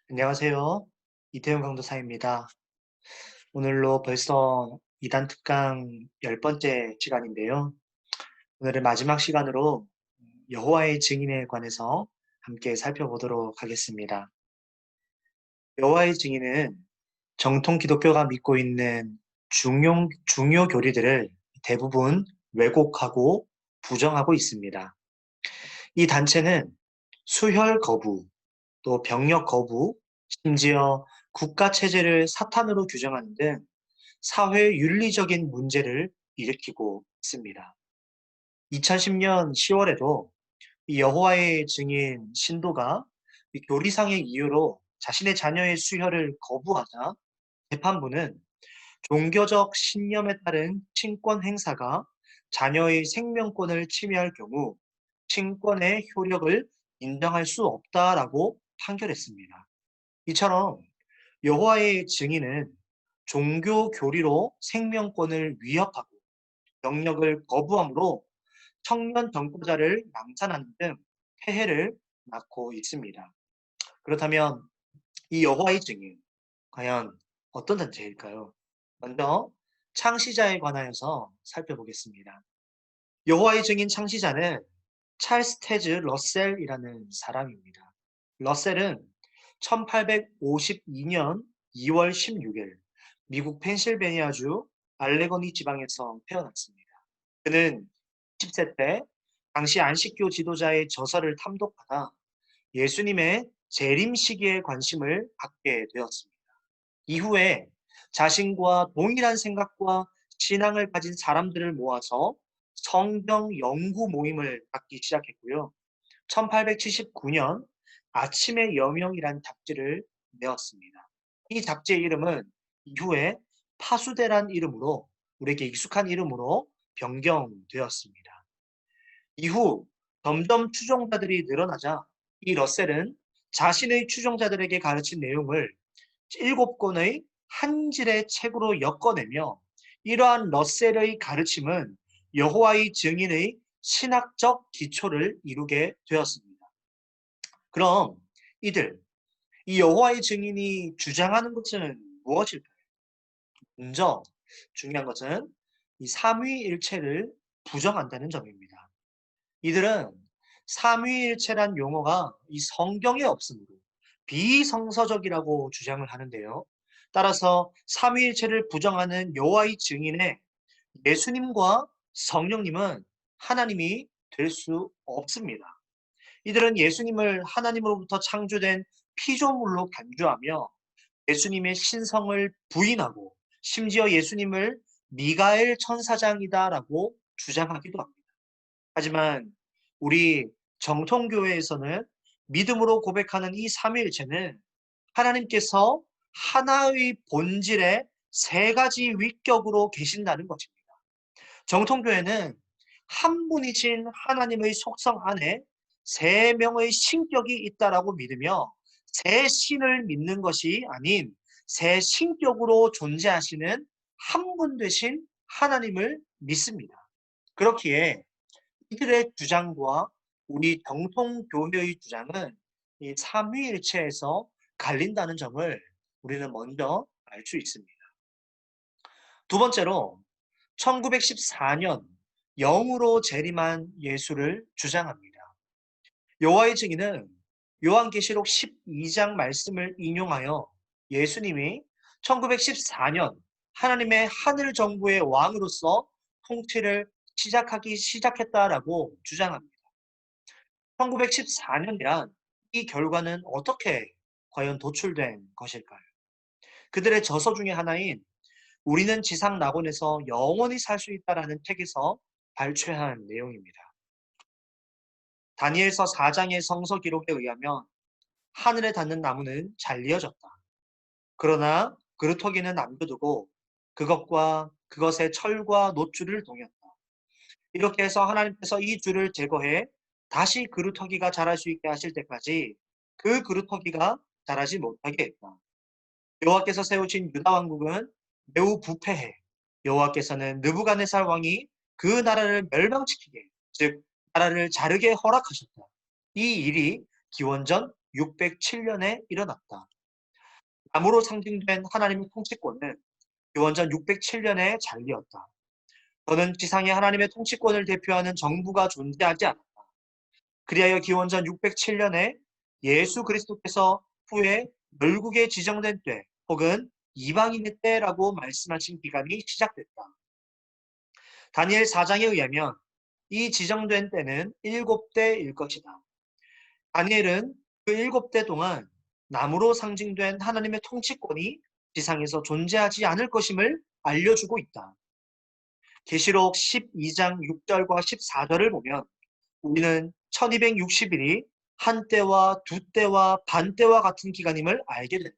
안녕하세요. 이태용 강도사입니다. 오늘로 벌써 이단 특강 10번째 시간인데요. 오늘은 마지막 시간으로 여호와의 증인에 관해서 함께 살펴보도록 하겠습니다. 여호와의 증인은 정통 기독교가 믿고 있는 중요 교리들을 대부분 왜곡하고 부정하고 있습니다. 이 단체는 수혈 거부, 또 병력 거부, 심지어 국가 체제를 사탄으로 규정하는 등 사회 윤리적인 문제를 일으키고 있습니다. 2010년 10월에도 이 여호와의 증인 신도가 이 교리상의 이유로 자신의 자녀의 수혈을 거부하자 재판부는 종교적 신념에 따른 친권 행사가 자녀의 생명권을 침해할 경우 친권의 효력을 인정할 수 없다라고 판결했습니다. 이처럼 여호와의 증인은 종교 교리로 생명권을 위협하고 영역을 거부함으로 청년 전과자를 양산하는 등 폐해를 낳고 있습니다. 그렇다면 이 여호와의 증인 과연 어떤 단체일까요? 먼저 창시자에 관하여서 살펴보겠습니다. 여호와의 증인 창시자는 찰스 테즈 러셀이라는 사람입니다. 러셀은 1852년 2월 16일 미국 펜실베니아주 알레거니 지방에서 태어났습니다. 그는 10세 때 당시 안식교 지도자의 저서를 탐독하다 예수님의 재림 시기에 관심을 갖게 되었습니다. 이후에 자신과 동일한 생각과 신앙을 가진 사람들을 모아서 성경 연구 모임을 갖기 시작했고요. 1879년 아침의 여명이란 잡지를 내었습니다. 이 잡지의 이름은 이후에 파수대란 이름으로 우리에게 익숙한 이름으로 변경되었습니다. 이후 점점 추종자들이 늘어나자 이 러셀은 자신의 추종자들에게 가르친 내용을 7권의 한 질의 책으로 엮어내며 이러한 러셀의 가르침은 여호와의 증인의 신학적 기초를 이루게 되었습니다. 그럼 이 여호와의 증인이 주장하는 것은 무엇일까요? 먼저 중요한 것은 이 삼위일체를 부정한다는 점입니다. 이들은 삼위일체란 용어가 이 성경에 없으므로 비성서적이라고 주장을 하는데요. 따라서 삼위일체를 부정하는 여호와의 증인의 예수님과 성령님은 하나님이 될 수 없습니다. 이들은 예수님을 하나님으로부터 창조된 피조물로 간주하며 예수님의 신성을 부인하고 심지어 예수님을 미가엘 천사장이다라고 주장하기도 합니다. 하지만 우리 정통교회에서는 믿음으로 고백하는 이 삼위일체는 하나님께서 하나의 본질의 세 가지 위격으로 계신다는 것입니다. 정통교회는 한 분이신 하나님의 속성 안에 세 명의 신격이 있다라고 믿으며 세 신을 믿는 것이 아닌 세 신격으로 존재하시는 한 분 되신 하나님을 믿습니다. 그렇기에 이들의 주장과 우리 정통교회의 주장은 이 삼위일체에서 갈린다는 점을 우리는 먼저 알 수 있습니다. 두 번째로 1914년 영으로 재림한 예수를 주장합니다. 여호와의 증인은 요한계시록 12장 말씀을 인용하여 예수님이 1914년 하나님의 하늘 정부의 왕으로서 통치를 시작했다라고 주장합니다. 1914년이란 이 결과는 어떻게 과연 도출된 것일까요? 그들의 저서 중에 하나인 우리는 지상 낙원에서 영원히 살 수 있다라는 책에서 발췌한 내용입니다. 다니엘서 4장의 성서 기록에 의하면 하늘에 닿는 나무는 잘리어졌다. 그러나 그루터기는 남겨두고 그것과 그것의 철과 놋줄을 동였다. 이렇게 해서 하나님께서 이 줄을 제거해 다시 그루터기가 자랄 수 있게 하실 때까지 그 그루터기가 자라지 못하게 했다. 여호와께서 세우신 유다 왕국은 매우 부패해 여호와께서는 느부갓네살 왕이 그 나라를 멸망시키게, 즉 나라를 자르게 허락하셨다. 이 일이 기원전 607년에 일어났다. 나무로 상징된 하나님의 통치권은 기원전 607년에 잘리었다. 더는 지상에 하나님의 통치권을 대표하는 정부가 존재하지 않았다. 그리하여 기원전 607년에 예수 그리스도께서 후에 열국에 지정된 때 혹은 이방인의 때라고 말씀하신 기간이 시작됐다. 다니엘 4장에 의하면 이 지정된 때는 7대일 것이다. 다니엘은 그 7대 동안 나무로 상징된 하나님의 통치권이 지상에서 존재하지 않을 것임을 알려주고 있다. 계시록 12장 6절과 14절을 보면 우리는 1260일이 한때와 두때와 반때와 같은 기간임을 알게 된다.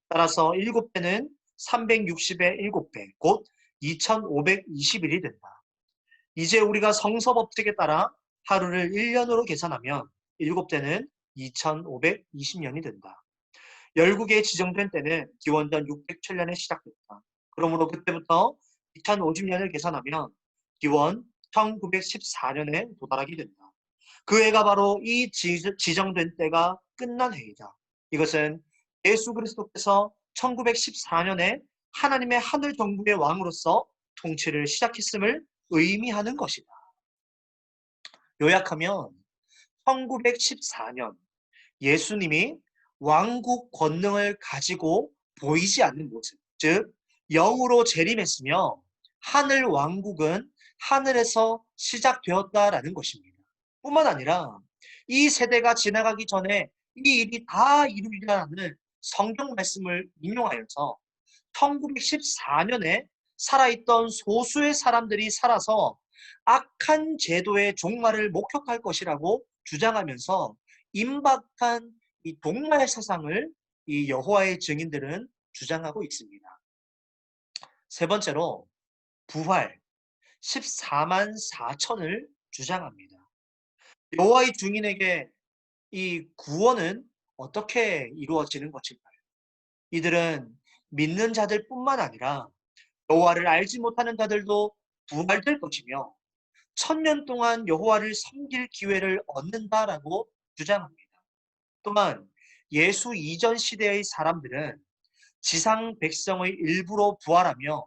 따라서 7배는 360의 7배, 곧 2520일이 된다. 이제 우리가 성서 법칙에 따라 하루를 1년으로 계산하면 7대는 2520년이 된다. 열국에 지정된 때는 기원전 607년에 시작됐다. 그러므로 그때부터 2050년을 계산하면 기원 1914년에 도달하게 된다. 그 해가 바로 이 지정된 때가 끝난 해이다. 이것은 예수 그리스도께서 1914년에 하나님의 하늘 정부의 왕으로서 통치를 시작했음을 의미하는 것이다. 요약하면 1914년 예수님이 왕국 권능을 가지고 보이지 않는 모습, 즉 영으로 재림했으며 하늘 왕국은 하늘에서 시작되었다라는 것입니다. 뿐만 아니라 이 세대가 지나가기 전에 이 일이 다 이루리라는 성경 말씀을 인용하여서 1914년에 살아있던 소수의 사람들이 살아서 악한 제도의 종말을 목격할 것이라고 주장하면서 임박한 이 종말 사상을 이 여호와의 증인들은 주장하고 있습니다. 세 번째로 부활 14만 4천을 주장합니다. 여호와의 증인에게 이 구원은 어떻게 이루어지는 것일까요? 이들은 믿는 자들뿐만 아니라 여호와를 알지 못하는 자들도 부활될 것이며 1000년 동안 여호와를 섬길 기회를 얻는다라고 주장합니다. 또한 예수 이전 시대의 사람들은 지상 백성의 일부로 부활하며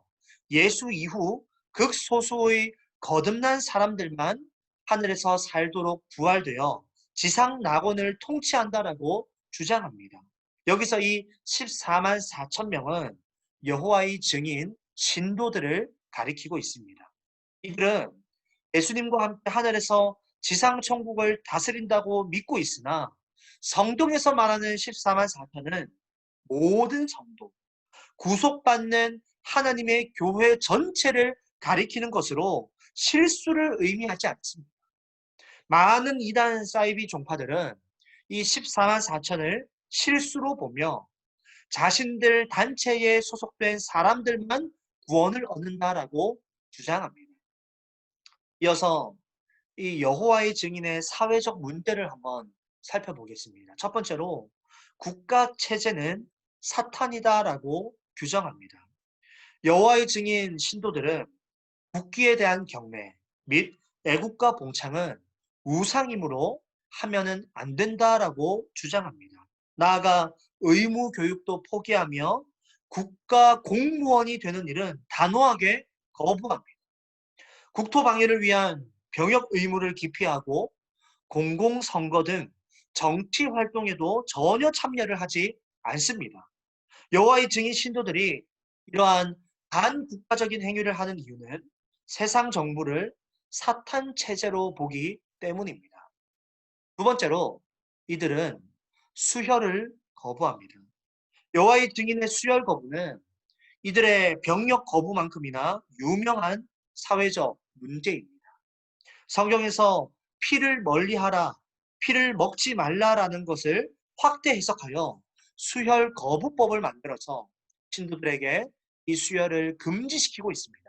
예수 이후 극소수의 거듭난 사람들만 하늘에서 살도록 부활되어 지상 낙원을 통치한다라고 주장합니다. 여기서 이 14만 4천 명은 여호와의 증인 신도들을 가리키고 있습니다. 이들은 예수님과 함께 하늘에서 지상 천국을 다스린다고 믿고 있으나 성경에서 말하는 14만 4천은 모든 성도, 구속받는 하나님의 교회 전체를 가리키는 것으로 실수를 의미하지 않습니다. 많은 이단 사이비 종파들은 이 14만 4천을 실수로 보며 자신들 단체에 소속된 사람들만 구원을 얻는다라고 주장합니다. 이어서 이 여호와의 증인의 사회적 문제를 한번 살펴보겠습니다. 첫 번째로 국가 체제는 사탄이다라고 규정합니다. 여호와의 증인 신도들은 국기에 대한 경매 및 애국가 봉창은 우상이므로 하면은 안 된다라고 주장합니다. 나아가 의무 교육도 포기하며 국가 공무원이 되는 일은 단호하게 거부합니다. 국토 방위를 위한 병역 의무를 기피하고 공공선거 등 정치 활동에도 전혀 참여를 하지 않습니다. 여호와의 증인 신도들이 이러한 반국가적인 행위를 하는 이유는 세상 정부를 사탄 체제로 보기 때문입니다. 두 번째로 이들은 수혈을 거부합니다. 여호와의 증인의 수혈 거부는 이들의 병력 거부만큼이나 유명한 사회적 문제입니다. 성경에서 피를 멀리하라, 피를 먹지 말라라는 것을 확대 해석하여 수혈 거부법을 만들어서 신도들에게 이 수혈을 금지시키고 있습니다.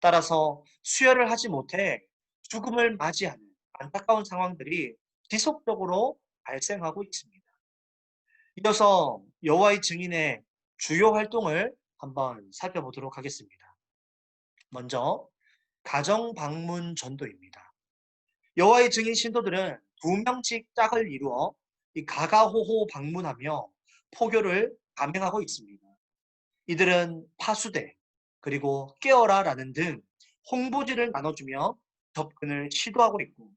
따라서 수혈을 하지 못해 죽음을 맞이하는 안타까운 상황들이 지속적으로 발생하고 있습니다. 이어서 여호와의 증인의 주요 활동을 한번 살펴보도록 하겠습니다. 먼저 가정 방문 전도입니다. 여호와의 증인 신도들은 2명씩 짝을 이루어 이 가가호호 방문하며 포교를 감행하고 있습니다. 이들은 파수대, 그리고 깨어라라는 등 홍보지를 나눠주며 접근을 시도하고 있고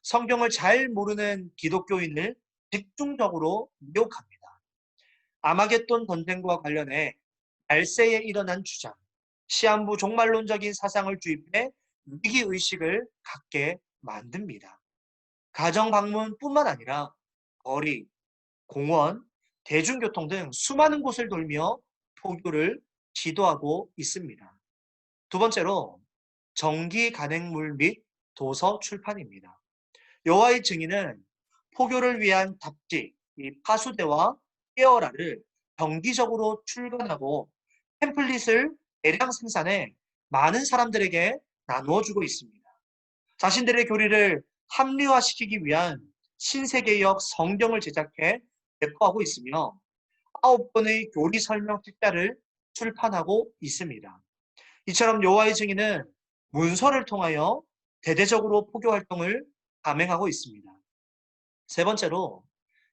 성경을 잘 모르는 기독교인을 집중적으로 미혹합니다. 아마겟돈 전쟁과 관련해 말세에 일어난 주장, 시한부 종말론적인 사상을 주입해 위기의식을 갖게 만듭니다. 가정 방문뿐만 아니라 거리, 공원, 대중교통 등 수많은 곳을 돌며 포교를 시도하고 있습니다. 두 번째로 정기 간행물 및 도서 출판입니다. 여호와의 증인은 포교를 위한 잡지, 이 파수대와 깨어라를 정기적으로 출간하고 팸플릿을 대량 생산해 많은 사람들에게 나누어 주고 있습니다. 자신들의 교리를 합리화시키기 위한 신세계역 성경을 제작해 배포하고 있으며 9권의 교리 설명 책자를 출판하고 있습니다. 이처럼 여호와의 증인은 문서를 통하여 대대적으로 포교 활동을 감행하고 있습니다. 세 번째로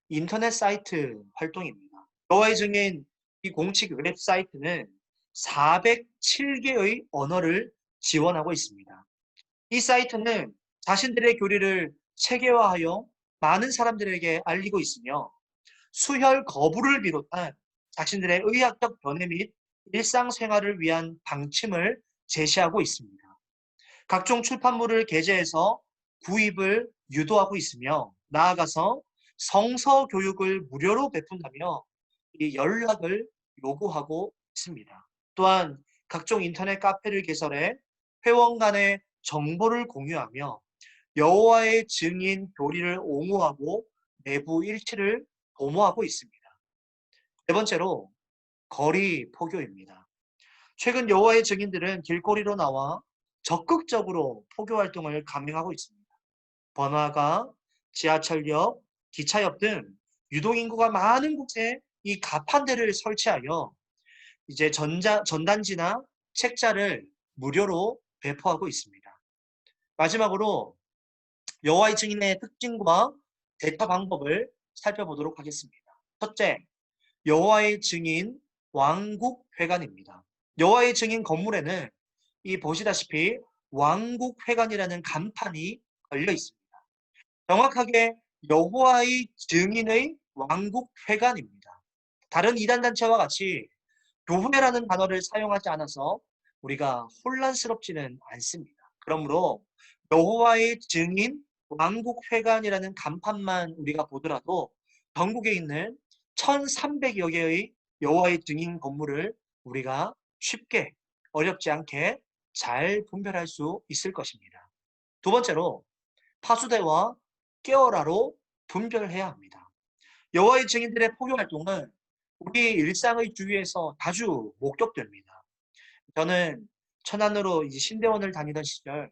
인터넷 사이트 활동입니다. 여호와의 증인 이 공식 웹사이트는 407개의 언어를 지원하고 있습니다. 이 사이트는 자신들의 교리를 체계화하여 많은 사람들에게 알리고 있으며 수혈 거부를 비롯한 자신들의 의학적 견해 및 일상생활을 위한 방침을 제시하고 있습니다. 각종 출판물을 게재해서 구입을 유도하고 있으며 나아가서 성서 교육을 무료로 베푼다며 이 연락을 요구하고 있습니다. 또한 각종 인터넷 카페를 개설해 회원 간의 정보를 공유하며 여호와의 증인 교리를 옹호하고 내부 일치를 도모하고 있습니다. 네 번째로 거리 포교입니다. 최근 여호와의 증인들은 길거리로 나와 적극적으로 포교 활동을 감행하고 있습니다. 번화가, 지하철역, 기차역 등 유동인구가 많은 곳에 이 가판대를 설치하여 이제 전단지나 책자를 무료로 배포하고 있습니다. 마지막으로 여호와의 증인의 특징과 대처 방법을 살펴보도록 하겠습니다. 첫째, 여호와의 증인 왕국회관입니다. 여호와의 증인 건물에는 이 보시다시피 왕국회관이라는 간판이 걸려 있습니다. 정확하게 여호와의 증인의 왕국회관입니다. 다른 이단 단체와 같이 교회라는 단어를 사용하지 않아서 우리가 혼란스럽지는 않습니다. 그러므로 여호와의 증인 왕국회관이라는 간판만 우리가 보더라도 전국에 있는 1300여 개의 여호와의 증인 건물을 우리가 쉽게 어렵지 않게 잘 분별할 수 있을 것입니다. 두 번째로 파수대와 깨어라로 분별해야 합니다. 여호와의 증인들의 포교 활동은 우리 일상의 주위에서 자주 목격됩니다. 저는 천안으로 이제 신대원을 다니던 시절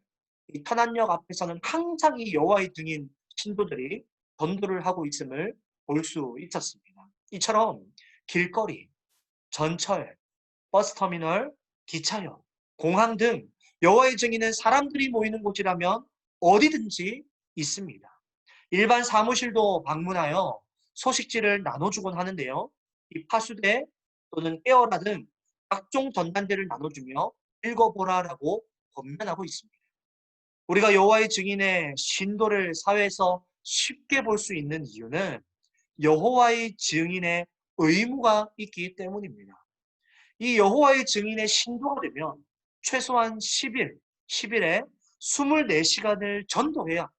이 천안역 앞에서는 항상 이 여호와의 증인 신도들이 전도를 하고 있음을 볼 수 있었습니다. 이처럼 길거리, 전철, 버스터미널, 기차역, 공항 등 여호와의 증인은 사람들이 모이는 곳이라면 어디든지 있습니다. 일반 사무실도 방문하여 소식지를 나눠주곤 하는데요. 이 파수대 또는 깨어라 등 각종 전단지를 나눠주며 읽어보라라고 권면하고 있습니다. 우리가 여호와의 증인의 신도를 사회에서 쉽게 볼 수 있는 이유는 여호와의 증인의 의무가 있기 때문입니다. 이 여호와의 증인의 신도가 되면 최소한 10일에 24시간을 전도해야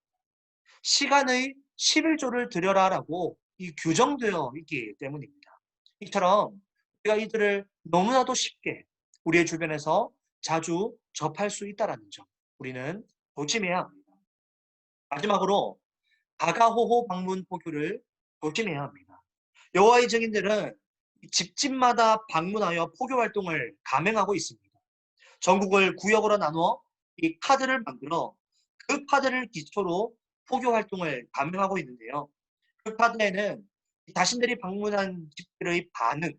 시간의 11조를 드려라라고 이 규정되어 있기 때문입니다. 이처럼 우리가 이들을 너무나도 쉽게 우리의 주변에서 자주 접할 수 있다는 점 우리는 조심해야 합니다. 마지막으로 다가호호 방문 포교를 조심해야 합니다. 여호와의 증인들은 집집마다 방문하여 포교 활동을 감행하고 있습니다. 전국을 구역으로 나누어 이 카드를 만들어 그 카드를 기초로 포교 활동을 감행하고 있는데요. 그 카드에는 자신들이 방문한 집들의 반응,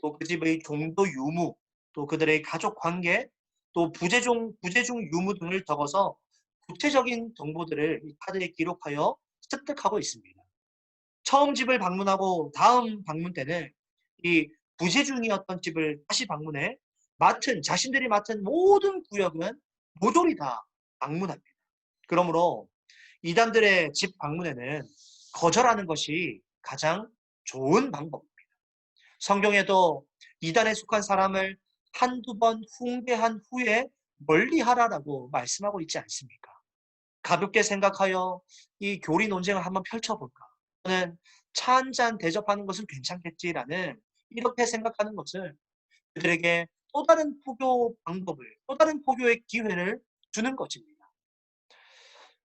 또 그 집의 종도 유무, 또 그들의 가족 관계, 또 부재중 유무 등을 적어서 구체적인 정보들을 이 카드에 기록하여 습득하고 있습니다. 처음 집을 방문하고 다음 방문 때는 이 부재중이었던 집을 다시 방문해 자신들이 맡은 모든 구역은 모조리 다 방문합니다. 그러므로 이단들의 집 방문에는 거절하는 것이 가장 좋은 방법입니다. 성경에도 이단에 속한 사람을 한두 번 훈계한 후에 멀리하라라고 말씀하고 있지 않습니까? 가볍게 생각하여 이 교리 논쟁을 한번 펼쳐볼까? 저는 차 한 잔 대접하는 것은 괜찮겠지라는 이렇게 생각하는 것을 그들에게 또 다른 포교 방법을, 또 다른 포교의 기회를 주는 것입니다.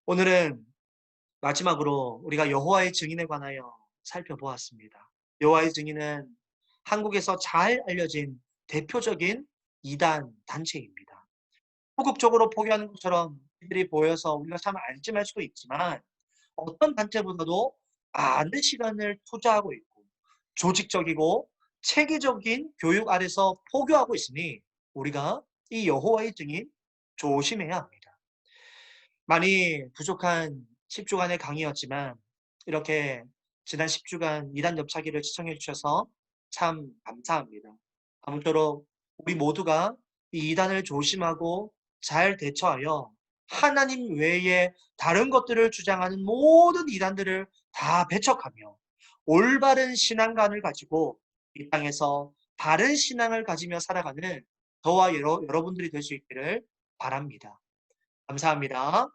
오늘은 마지막으로 우리가 여호와의 증인에 관하여 살펴보았습니다. 여호와의 증인은 한국에서 잘 알려진 대표적인 이단 단체입니다. 소극적으로 포기하는 것처럼 이들이 보여서 우리가 참 안심할 수도 있지만 어떤 단체보다도 많은 시간을 투자하고 있고 조직적이고 체계적인 교육 아래서 포교하고 있으니 우리가 이 여호와의 증인 조심해야 합니다. 많이 부족한 10주간의 강의였지만 이렇게 지난 10주간 이단 옆차기를 시청해 주셔서 참 감사합니다. 아무쪼록 우리 모두가 이 이단을 조심하고 잘 대처하여 하나님 외에 다른 것들을 주장하는 모든 이단들을 다 배척하며 올바른 신앙관을 가지고 이 땅에서 바른 신앙을 가지며 살아가는 저와 여러분들이 될 수 있기를 바랍니다. 감사합니다.